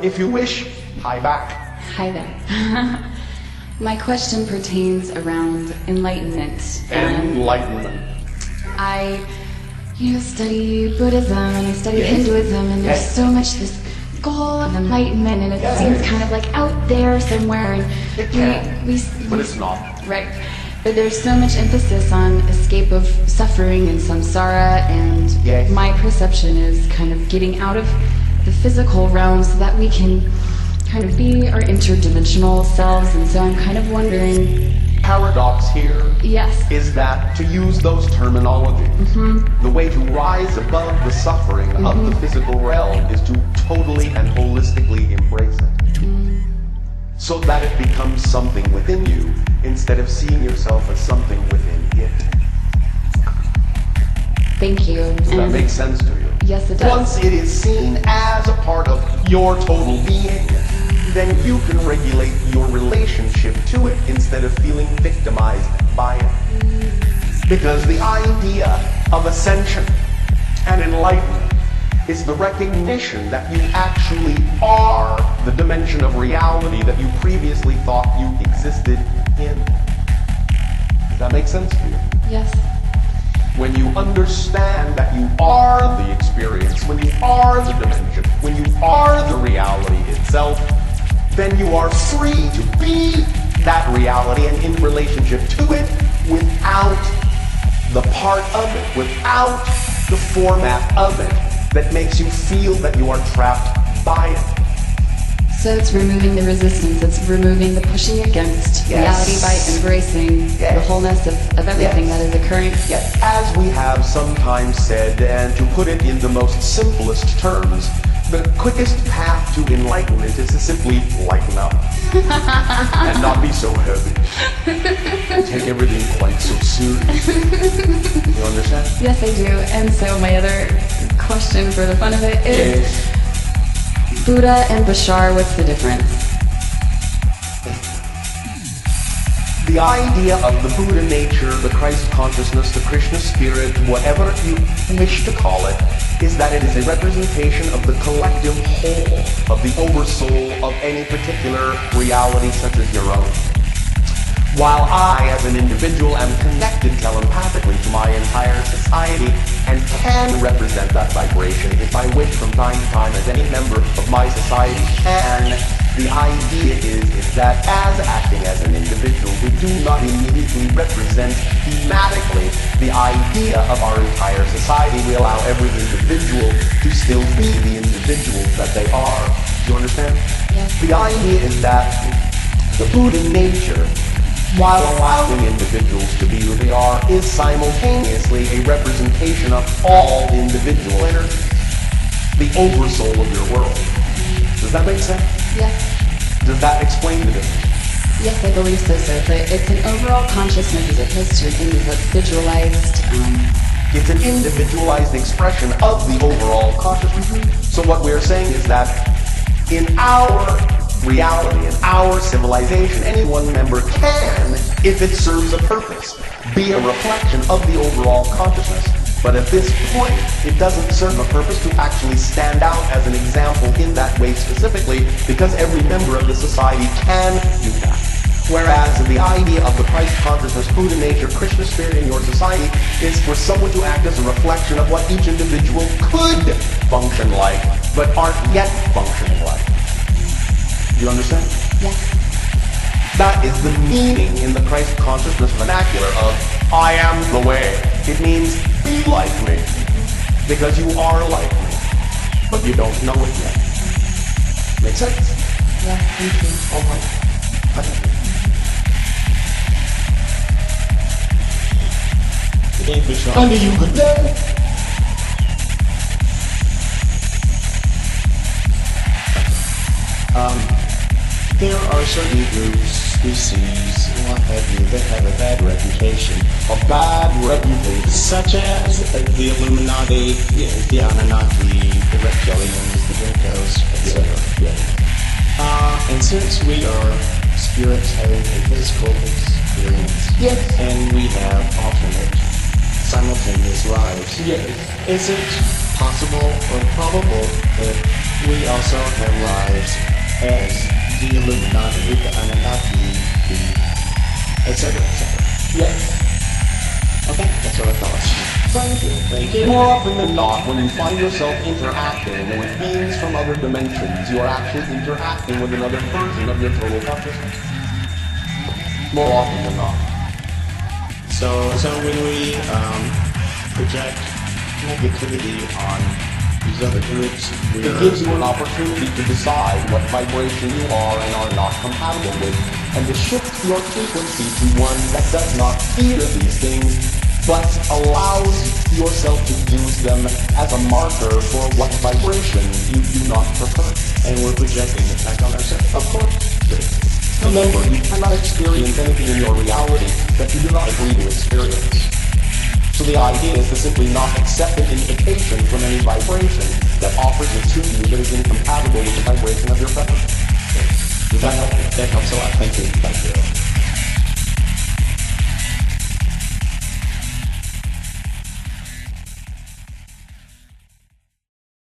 if you wish, hi back. Hi there. My question pertains around enlightenment. Enlightenment. I, study Buddhism and I study Hinduism, and there's so much this goal of enlightenment, and it seems kind of like out there somewhere. And it can, but it's not. Right. But there's so much emphasis on escape of suffering and samsara, and my perception is kind of getting out of the physical realm so that we can kind of be our interdimensional selves. And so I'm kind of wondering... Paradox here is that to use those terminologies, the way to rise above the suffering of the physical realm is to totally and holistically embrace it. So that it becomes something within you, instead of seeing yourself as something within it. Thank you. Does that make sense to you? Yes, it does. Once it is seen as a part of your total being, then you can regulate your relationship to it instead of feeling victimized by it. Because the idea of ascension and enlightenment is the recognition that you actually are the dimension of reality that you previously thought you existed in. Does that make sense to you? Yes. When you understand that you are the experience, when you are the dimension, when you are the reality itself, then you are free to be that reality and in relationship to it without the part of it, without the format of it that makes you feel that you are trapped by it. So it's removing the resistance, it's removing the pushing against reality by embracing the wholeness of everything that is occurring. Yes, as we have sometimes said, and to put it in the most simplest terms, the quickest path to enlightenment is to simply lighten up and not be so heavy. Take everything quite so serious. You understand? Yes, I do. And so my other question for the fun of it is, Buddha and Bashar, what's the difference? The idea of the Buddha nature, the Christ consciousness, the Krishna spirit, whatever you wish to call it, is that it is a representation of the collective whole, of the oversoul of any particular reality such as your own. While I, as an individual, am connected telepathically to my entire society and can represent that vibration if I wish from time to time, as any member of my society can, the idea is that as acting as an individual, we do not immediately represent thematically the idea of our entire society. We allow every individual to still be the individual that they are. Do you understand? Yes. The idea is that the Buddha nature, while allowing individuals to be who they are, is simultaneously a representation of all individual energy, the oversoul of your world. Does that make sense? Yes. Does that explain the difference? Yes, I believe so, sir. It's an overall consciousness as opposed to an individualized... It's an individualized expression of the overall consciousness. So what we're saying is that in our reality, in our civilization, any one member can, if it serves a purpose, be a reflection of the overall consciousness. But at this point, it doesn't serve a purpose to actually stand out as an example in that way specifically, because every member of the society can do that. Whereas the idea of the Christ consciousness, Buddha nature, Krishna spirit in your society is for someone to act as a reflection of what each individual could function like, but aren't yet functioning like. Do you understand? Yes. That is the meaning in the Christ consciousness vernacular of I am the way. It means be like me, because you are like me, but you don't know it yet. Make sense? Yes, thank you. All right. Under you good day. There are certain groups, species, what have you, that have a bad reputation. A bad reputation. Such as the Illuminati, the Anunnaki, the reptilians, the Dracos, etc. And since we are spirits having a physical experience, and we have alternate, simultaneous lives, is it possible or probable that We also have lives as the Illuminati, the Anunnaki, etc., etc. Yes. Okay, that's what I thought. Thank you. More often than not, when you find yourself interacting with beings from other dimensions, you are actually interacting with another version of your total consciousness. More often than not. So when we project negativity on these other groups, it gives you an opportunity to decide what vibration you are and are not compatible with, and to shift your frequency to one that does not fear these things, but allows yourself to use them as a marker for what vibration you do not prefer. And we're projecting it back on ourselves. Of course. Remember, you cannot experience anything in your reality that you do not agree to experience. So the idea is to simply not accept an invitation from any vibration that offers it to you that is incompatible with the vibration of your preference. That helps a lot. Thank you.